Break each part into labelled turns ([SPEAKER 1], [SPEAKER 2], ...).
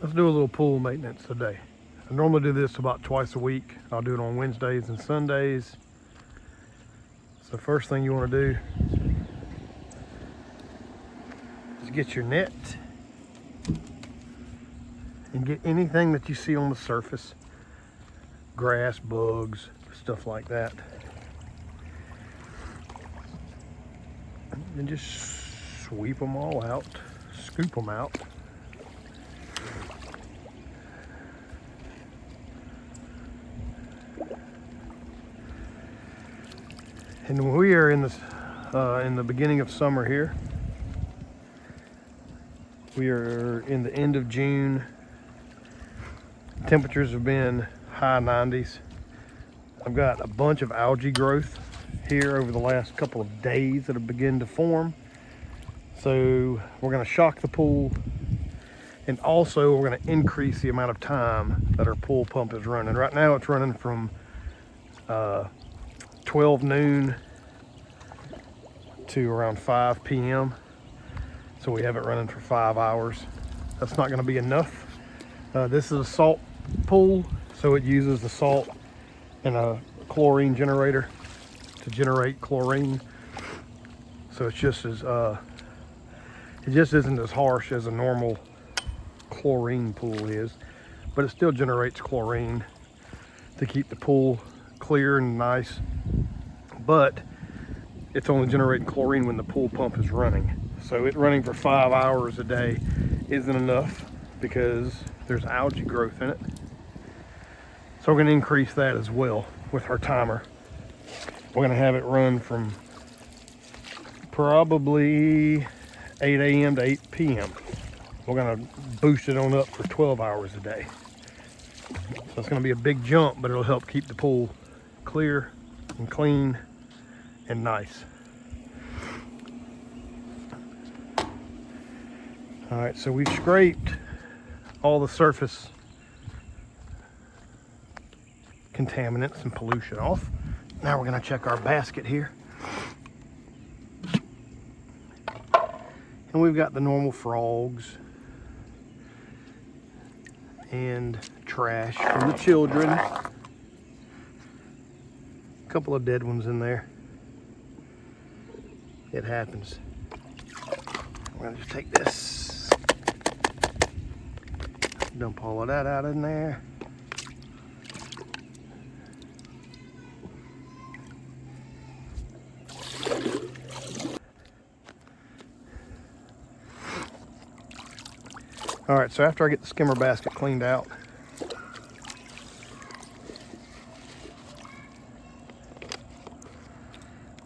[SPEAKER 1] Let's do a little pool maintenance today. I normally do this about twice a week. I'll do it on Wednesdays and Sundays. So first thing you want to do is get your net and get anything that you see on the surface, grass, bugs, stuff like that, and just sweep them all out, scoop them out. And we are in the beginning of summer here. We are in the end of June. Temperatures have been high 90s. I've got a bunch of algae growth here over the last couple of days that have begun to form. So we're going to shock the pool, and also we're going to increase the amount of time that our pool pump is running. Right now it's running from 12 noon to around 5 p.m. So we have it running for 5 hours. That's not going to be enough. This is a salt pool, so it uses the salt and a chlorine generator to generate chlorine. So it's just as it just isn't as harsh as a normal chlorine pool is, but it still generates chlorine to keep the pool clear and nice. But it's only generating chlorine when the pool pump is running. So it running for 5 hours a day isn't enough because there's algae growth in it. So we're going to increase that as well with our timer. We're going to have it run from probably 8 a.m. to 8 p.m. We're going to boost it on up for 12 hours a day. So it's going to be a big jump, but it'll help keep the pool clear and clean and nice. All right, so we've scraped all the surface contaminants and pollution off. Now we're gonna check our basket here. And we've got the normal frogs and trash from the children. A couple of dead ones in there. It happens. We're gonna just take this, dump all of that out in there. All right, so after I get the skimmer basket cleaned out,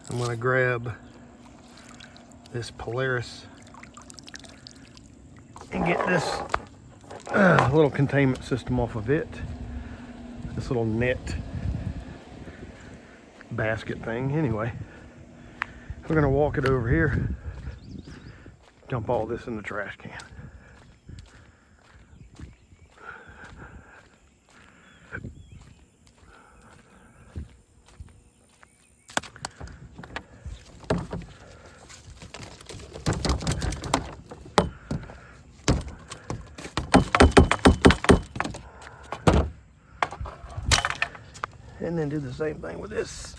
[SPEAKER 1] I'm gonna grab this Polaris and get this little containment system off of it. This little net basket thing. Anyway, we're gonna walk it over here, dump all this in the trash can. And then do the same thing with this.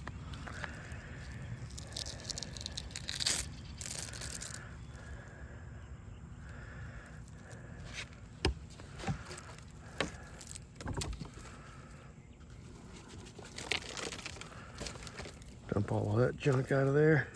[SPEAKER 1] Dump all of that junk out of there.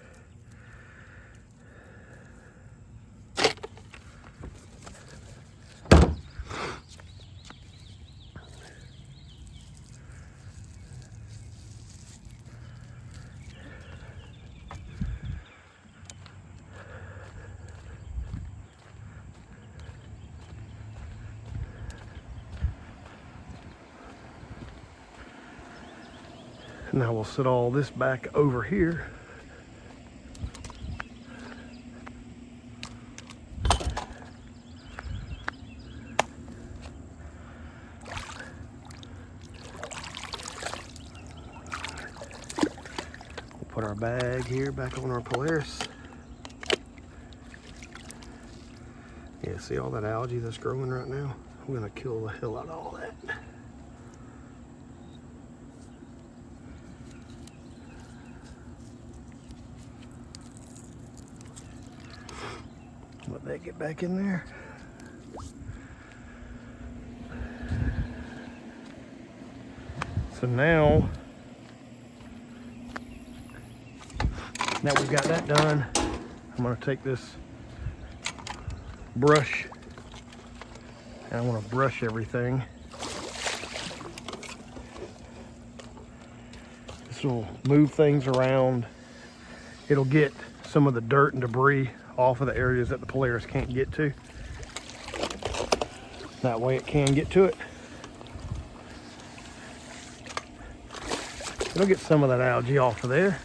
[SPEAKER 1] Now we'll set all this back over here. We'll put our bag here back on our Polaris. Yeah, see all that algae that's growing right now? I'm gonna kill the hell out of all that. Let that get back in there. So now we've got that done, I'm gonna take this brush and I want to brush everything. This will move things around. It'll get some of the dirt and debris off of the areas that the Polaris can't get to. That way it can get to it. It'll get some of that algae off of there.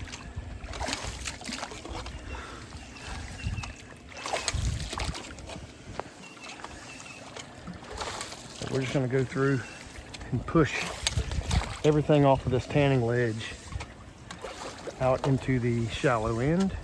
[SPEAKER 1] We're just going to go through and push everything off of this tanning ledge out into the shallow end.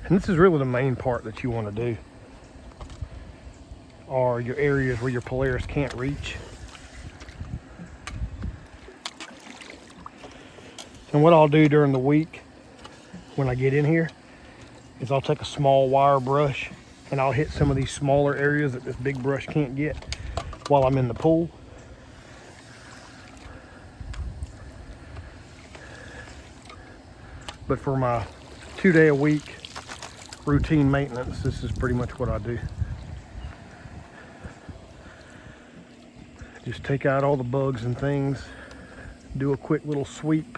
[SPEAKER 1] And this is really the main part that you want to do, are your areas where your Polaris can't reach. And what I'll do during the week when I get in here is I'll take a small wire brush and I'll hit some of these smaller areas that this big brush can't get while I'm in the pool. But for my 2-day-a-week routine maintenance, this is pretty much what I do. Just take out all the bugs and things, do a quick little sweep.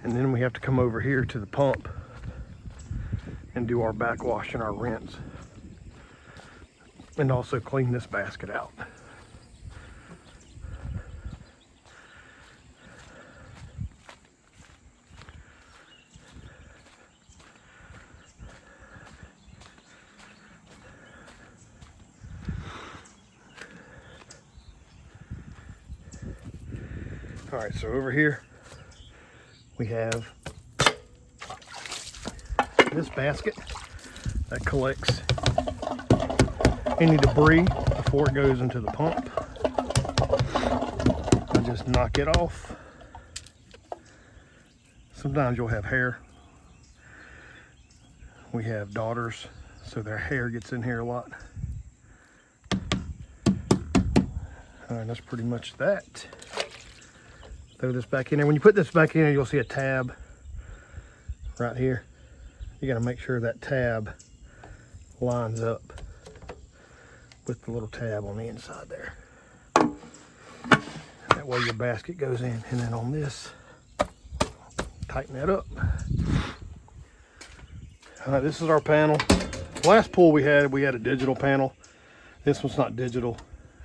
[SPEAKER 1] And then we have to come over here to the pump and do our backwash and our rinse. And also clean this basket out. All right, so over here we have this basket that collects any debris before it goes into the pump. I just knock it off. Sometimes you'll have hair. We have daughters, so their hair gets in here a lot. All right, that's pretty much that. Throw this back in there. When you put this back in there, you'll see a tab right here. You gotta make sure that tab lines up with the little tab on the inside there. That way your basket goes in. And then on this, tighten that up. All right, this is our panel. Last pool we had a digital panel. This one's not digital.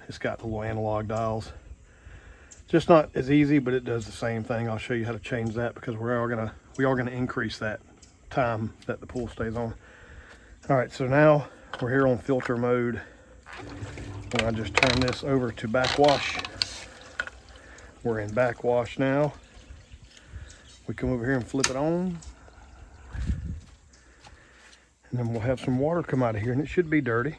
[SPEAKER 1] It's got the little analog dials. Just not as easy, but it does the same thing. I'll show you how to change that because we are gonna increase that time that the pool stays on. All right, so now we're here on filter mode. And I just turn this over to backwash. We're in backwash now. We come over here and flip it on. And then we'll have some water come out of here, and it should be dirty.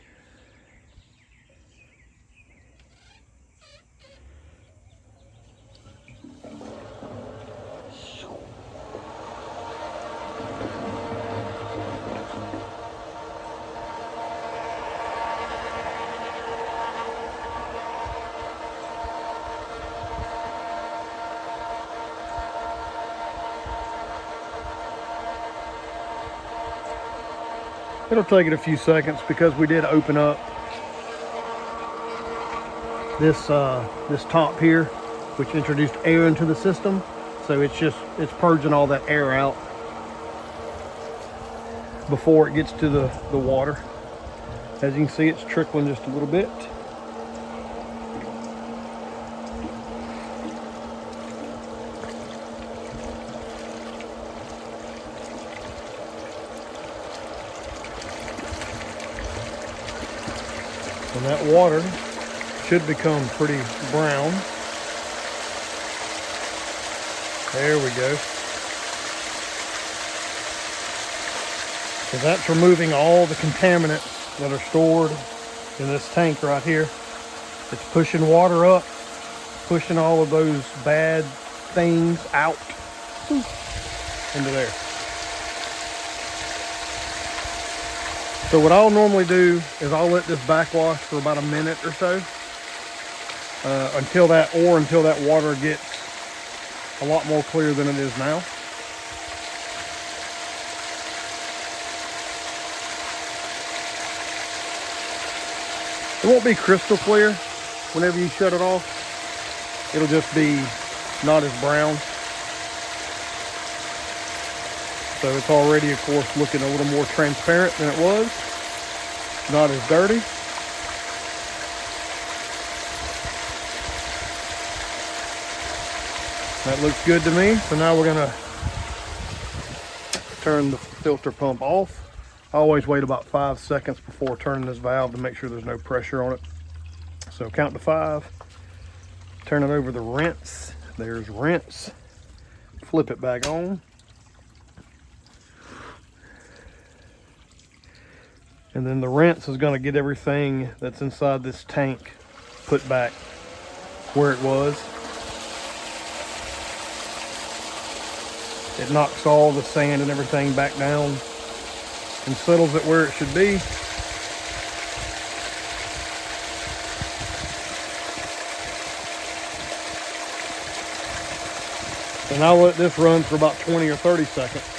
[SPEAKER 1] It'll take it a few seconds because we did open up this top here, which introduced air into the system. So it's purging all that air out. before it gets to the water. As you can see, it's trickling just a little bit. And that water should become pretty brown. There we go. So that's removing all the contaminants that are stored in this tank right here. It's pushing water up, pushing all of those bad things out into there. So what I'll normally do is I'll let this backwash for about a minute or so until that water gets a lot more clear than it is now. It won't be crystal clear whenever you shut it off. It'll just be not as brown. So it's already, of course, looking a little more transparent than it was. Not as dirty. That looks good to me. So now we're gonna turn the filter pump off. I always wait about 5 seconds before turning this valve to make sure there's no pressure on it. So count to 5, turn it over to rinse. There's rinse. Flip it back on. And then the rinse is going to get everything that's inside this tank put back where it was. It knocks all the sand and everything back down and settles it where it should be. And I'll let this run for about 20 or 30 seconds.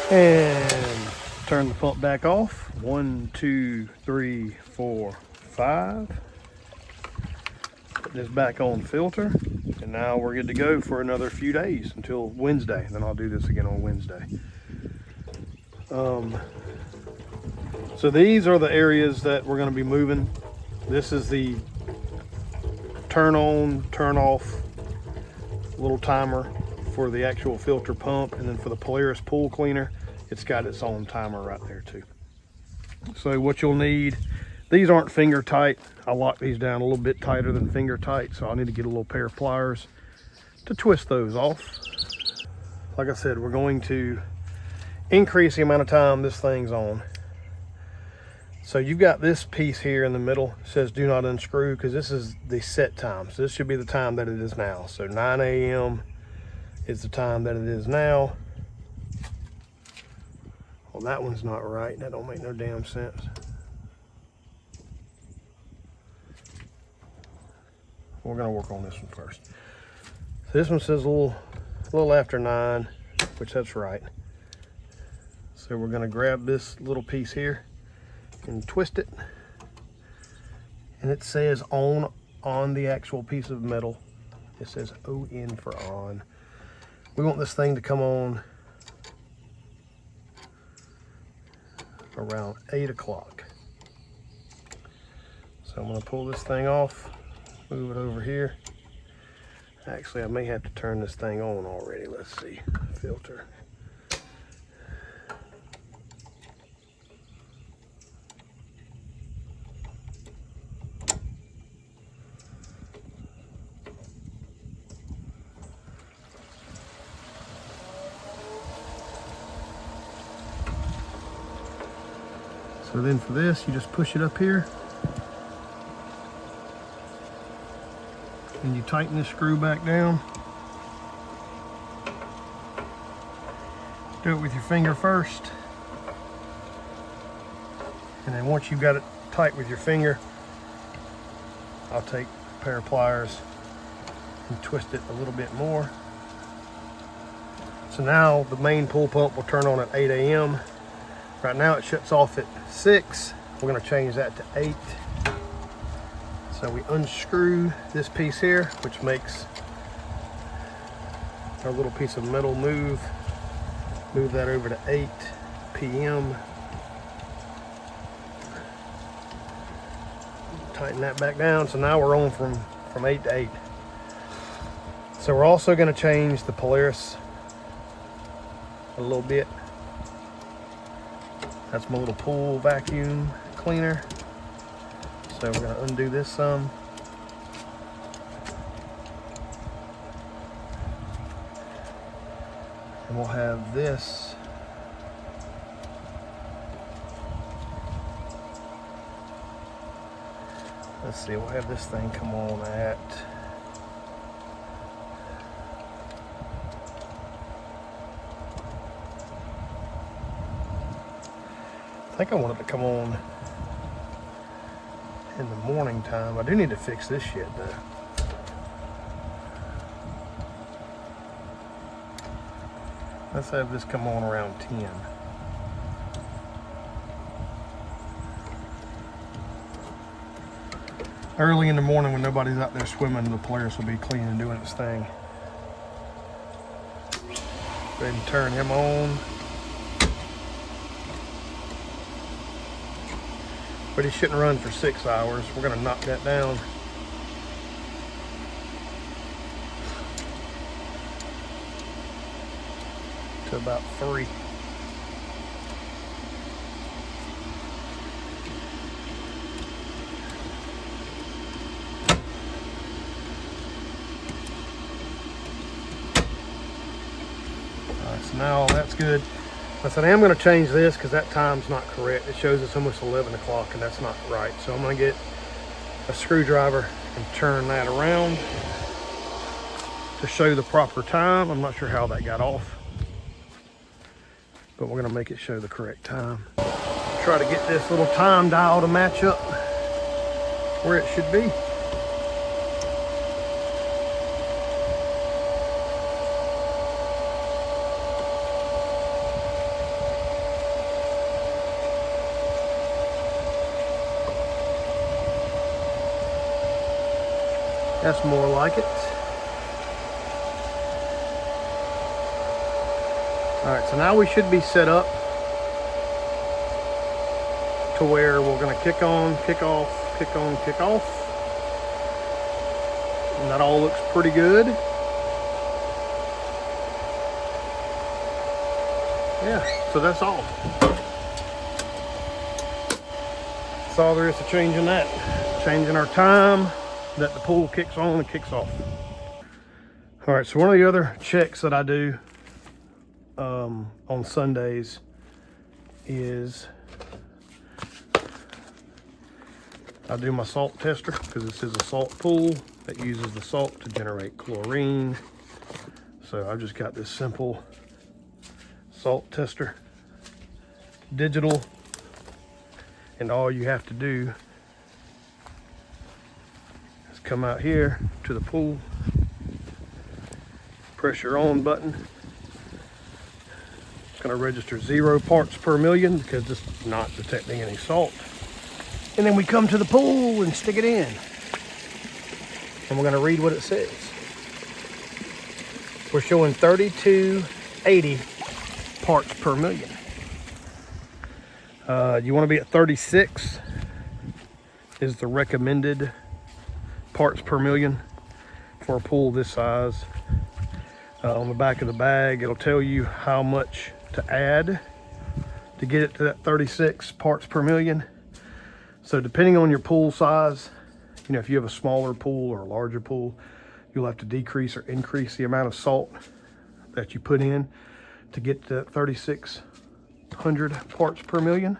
[SPEAKER 1] And turn the pump back off. 1, 2, 3, 4, 5. Put this back on filter. And now we're good to go for another few days until Wednesday. Then I'll do this again on Wednesday. So these are the areas that we're going to be moving. This is the turn on, turn off little timer for the actual filter pump, and then for the Polaris pool cleaner, it's got its own timer right there too. So what you'll need, these aren't finger tight. I lock these down a little bit tighter than finger tight, so I need to get a little pair of pliers to twist those off. Like I said, we're going to increase the amount of time this thing's on. So you've got this piece here in the middle. It says do not unscrew, because this is the set time. So this should be the time that it is now. So 9 a.m. is the time that it is now. Well, that one's not right. That don't make no damn sense. We're gonna work on this one first. So this one says a little after 9, which that's right. So we're gonna grab this little piece here and twist it. And it says on the actual piece of metal. It says ON for on. We want this thing to come on around 8 o'clock. So I'm gonna pull this thing off, move it over here. Actually, I may have to turn this thing on already. Let's see, filter. So then for this, you just push it up here and you tighten this screw back down. Do it with your finger first. And then once you've got it tight with your finger, I'll take a pair of pliers and twist it a little bit more. So now the main pool pump will turn on at 8 a.m. Right now it shuts off at 6. We're going to change that to 8. So we unscrew this piece here, which makes our little piece of metal move. Move that over to 8 p.m. Tighten that back down. So now we're on from 8 to 8. So we're also going to change the Polaris a little bit. That's my little pool vacuum cleaner. So we're going to undo this some. And we'll have this let's see, we'll have this thing come on at I think I want it to come on in the morning time. I do need to fix this shit though. Let's have this come on around 10. Early in the morning when nobody's out there swimming, the Polaris will be clean and doing its thing. Go ahead and turn him on. But he shouldn't run for 6 hours. We're gonna knock that down. To about 3. Alright, so now that's good. I said I am going to change this because that time's not correct. It shows it's almost 11 o'clock and that's not right. So I'm going to get a screwdriver and turn that around to show the proper time. I'm not sure how that got off, but we're going to make it show the correct time. Try to get this little time dial to match up where it should be. That's more like it. All right, so now we should be set up to where we're gonna kick on, kick off, kick on, kick off. And that all looks pretty good. Yeah, so that's all. That's all there is to changing that. Changing our time that the pool kicks on and kicks off. All right, so one of the other checks that I do on Sundays is I do my salt tester, because this is a salt pool that uses the salt to generate chlorine. So I've just got this simple salt tester, digital, and all you have to do is come out here to the pool, press your on button. It's going to register 0 parts per million because it's not detecting any salt. And then we come to the pool and stick it in. And we're going to read what it says. We're showing 3280 parts per million. You want to be at 36 is the recommended parts per million for a pool this size. On the back of the bag, it'll tell you how much to add to get it to that 36 parts per million. So depending on your pool size, you know, if you have a smaller pool or a larger pool, you'll have to decrease or increase the amount of salt that you put in to get to 3,600 parts per million.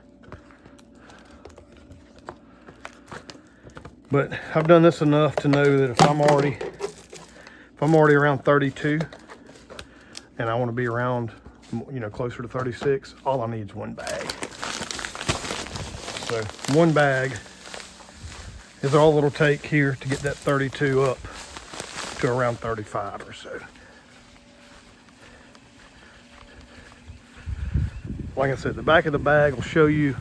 [SPEAKER 1] But I've done this enough to know that if I'm already around 32 and I want to be around, you know, closer to 36, all I need is one bag. So one bag is all it'll take here to get that 32 up to around 35 or so. Like I said, the back of the bag will show you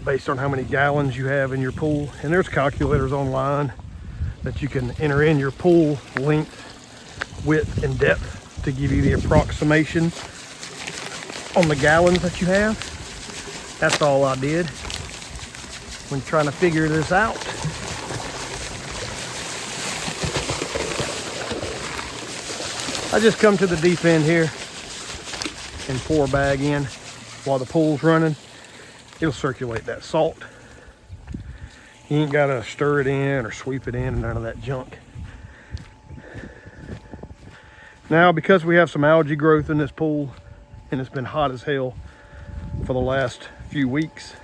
[SPEAKER 1] based on how many gallons you have in your pool. And there's calculators online that you can enter in your pool length, width, and depth to give you the approximation on the gallons that you have. That's all I did when trying to figure this out. I just come to the deep end here and pour a bag in while the pool's running. It'll circulate that salt. You ain't gotta stir it in or sweep it in, none of that junk. Now, because we have some algae growth in this pool and it's been hot as hell for the last few weeks,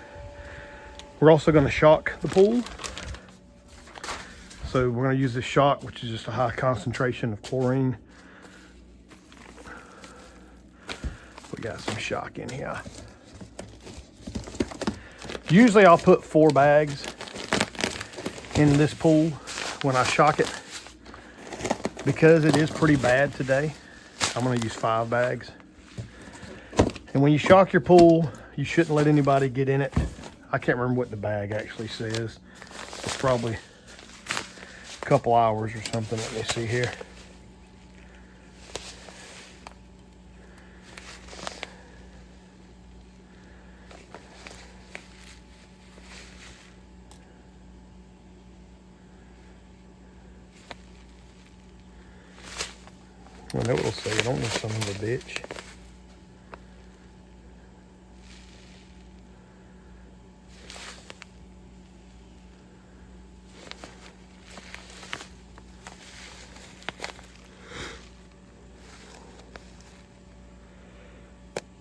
[SPEAKER 1] we're also gonna shock the pool. So we're gonna use this shock, which is just a high concentration of chlorine. We got some shock in here. Usually I'll put 4 bags in this pool when I shock it. Because it is pretty bad today, I'm gonna use 5 bags. And when you shock your pool, you shouldn't let anybody get in it. I can't remember what the bag actually says. It's probably a couple hours or something. Let me see here. I know it'll say it on this son of a bitch.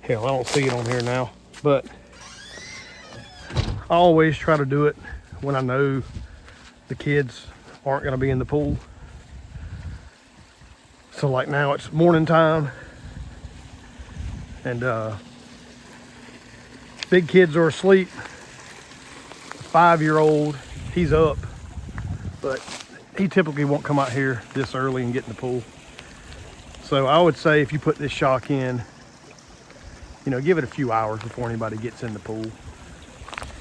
[SPEAKER 1] Hell, I don't see it on here now, but I always try to do it when I know the kids aren't going to be in the pool. So like now it's morning time and big kids are asleep. 5-year-old, he's up, but he typically won't come out here this early and get in the pool. So I would say if you put this shock in, you know, give it a few hours before anybody gets in the pool,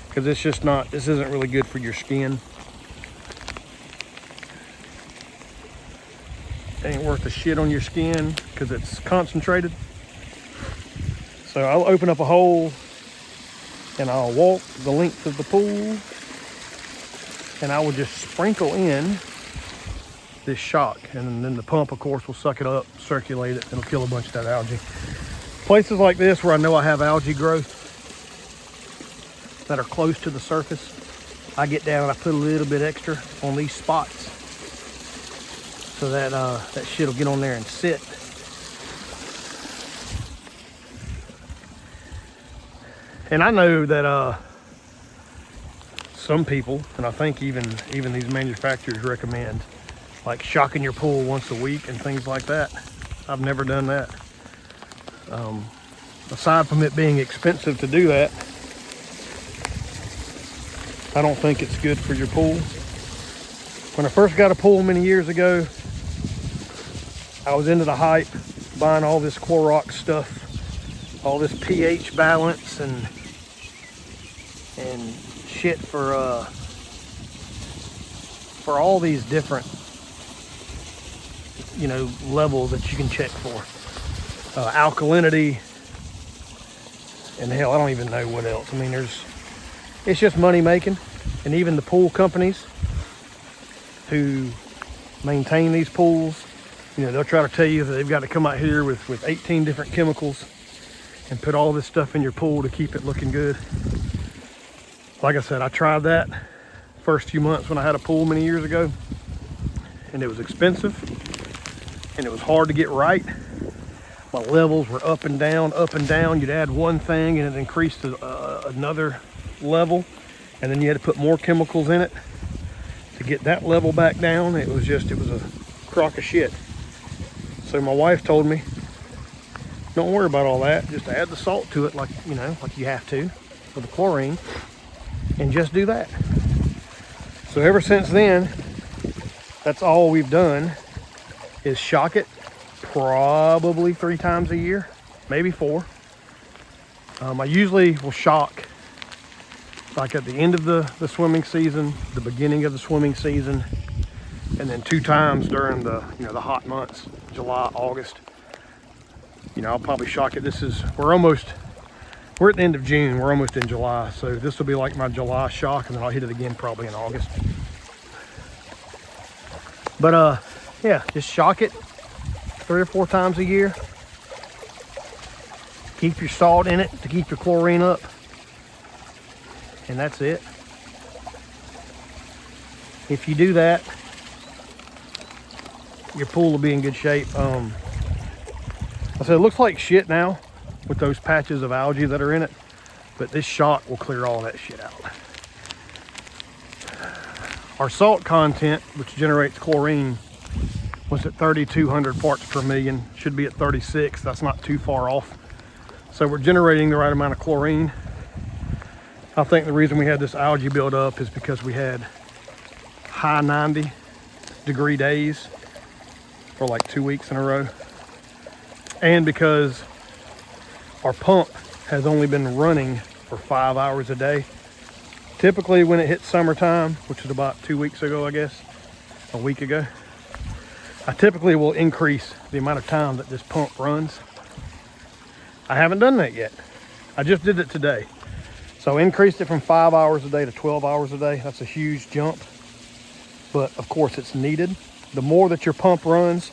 [SPEAKER 1] because it's just not, this isn't really good for your skin. Ain't worth the shit on your skin because it's concentrated. So I'll open up a hole and I'll walk the length of the pool and I will just sprinkle in this shock, and then the pump of course will suck it up, circulate it, it'll kill a bunch of that algae. Places like this where I know I have algae growth that are close to the surface, I get down and I put a little bit extra on these spots so that that shit will get on there and sit. And I know that some people, and I think even these manufacturers recommend like shocking your pool once a week and things like that. I've never done that. Aside from it being expensive to do that, I don't think it's good for your pool. When I first got a pool many years ago, I was into the hype, buying all this Clorox stuff, all this pH balance and shit for all these different, you know, levels that you can check for. Alkalinity, and hell, I don't even know what else. I mean, it's just money making. And even the pool companies who maintain these pools, you know, they'll try to tell you that they've got to come out here with 18 different chemicals and put all this stuff in your pool to keep it looking good. Like I said, I tried that first few months when I had a pool many years ago, and it was expensive and it was hard to get right. My levels were up and down, up and down. You'd add one thing and it increased to another level, and then you had to put more chemicals in it to get that level back down. It was a crock of shit. So my wife told me, don't worry about all that, just add the salt to it like, you know, like you have to with the chlorine, and just do that. So ever since then, that's all we've done is shock it probably 3 times a year, maybe 4. I usually will shock like at the end of the swimming season, the beginning of the swimming season, and then 2 times during the the hot months, July, August. I'll probably shock it. We're at the end of June, we're almost in July, so this will be like my July shock, and then I'll hit it again probably in August. But yeah, just shock it 3 or 4 times a year. Keep your salt in it to keep your chlorine up, and that's it. If you do that, your pool will be in good shape. I said it looks like shit now with those patches of algae that are in it, but this shock will clear all that shit out. Our salt content, which generates chlorine, was at 3,200 parts per million. Should be at 36. That's not too far off. So we're generating the right amount of chlorine. I think the reason we had this algae build up is because we had high 90-degree days for like 2 weeks in a row. And because our pump has only been running for 5 hours a day. Typically when it hits summertime, which is about 2 weeks ago, I guess, a week ago, I typically will increase the amount of time that this pump runs. I haven't done that yet. I just did it today. So I increased it from 5 hours a day to 12 hours a day. That's a huge jump, but of course it's needed. The more that your pump runs,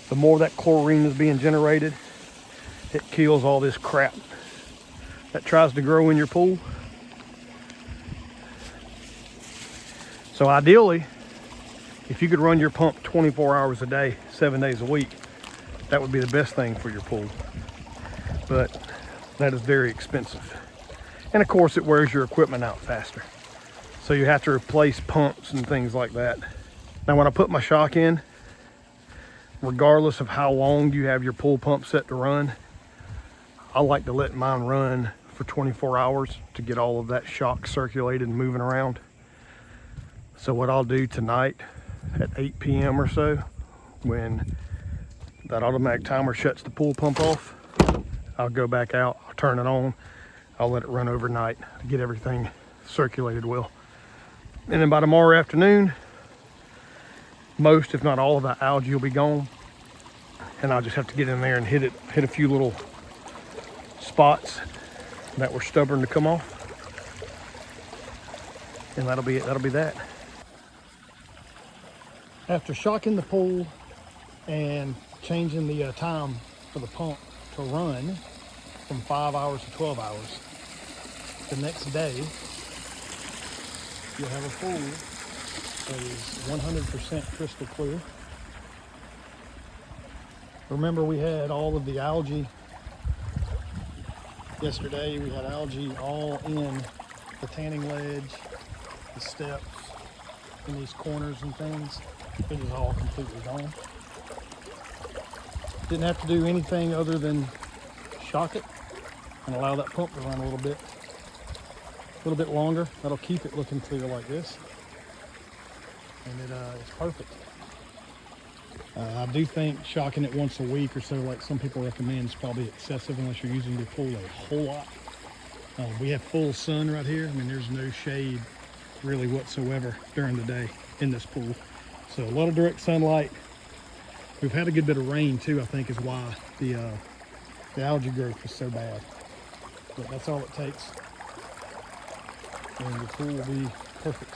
[SPEAKER 1] the more that chlorine is being generated. It kills all this crap that tries to grow in your pool. So ideally, if you could run your pump 24 hours a day, 7 days a week, that would be the best thing for your pool. But that is very expensive. And of course it wears your equipment out faster. So you have to replace pumps and things like that. Now when I put my shock in, regardless of how long you have your pool pump set to run, I like to let mine run for 24 hours to get all of that shock circulated and moving around. So what I'll do tonight at 8 p.m. or so, when that automatic timer shuts the pool pump off, I'll go back out, I'll turn it on, I'll let it run overnight to get everything circulated well. And then by tomorrow afternoon, most, if not all of that algae will be gone. And I'll just have to get in there and hit a few little spots that were stubborn to come off. And that'll be it, that'll be that. After shocking the pool and changing the time for the pump to run from 5 hours to 12 hours, the next day you'll have a pool that is 100% crystal clear. Remember, we had all of the algae yesterday. We had algae all in the tanning ledge, the steps, in these corners and things. It is all completely gone. Didn't have to do anything other than shock it and allow that pump to run a little bit longer. That'll keep it looking clear like this. And it's perfect. I do think shocking it once a week or so, like some people recommend, is probably excessive unless you're using your pool a whole lot. We have full sun right here. I mean, there's no shade really whatsoever during the day in this pool. So a lot of direct sunlight. We've had a good bit of rain too, I think is why the algae growth is so bad. But that's all it takes. And the pool will be perfect.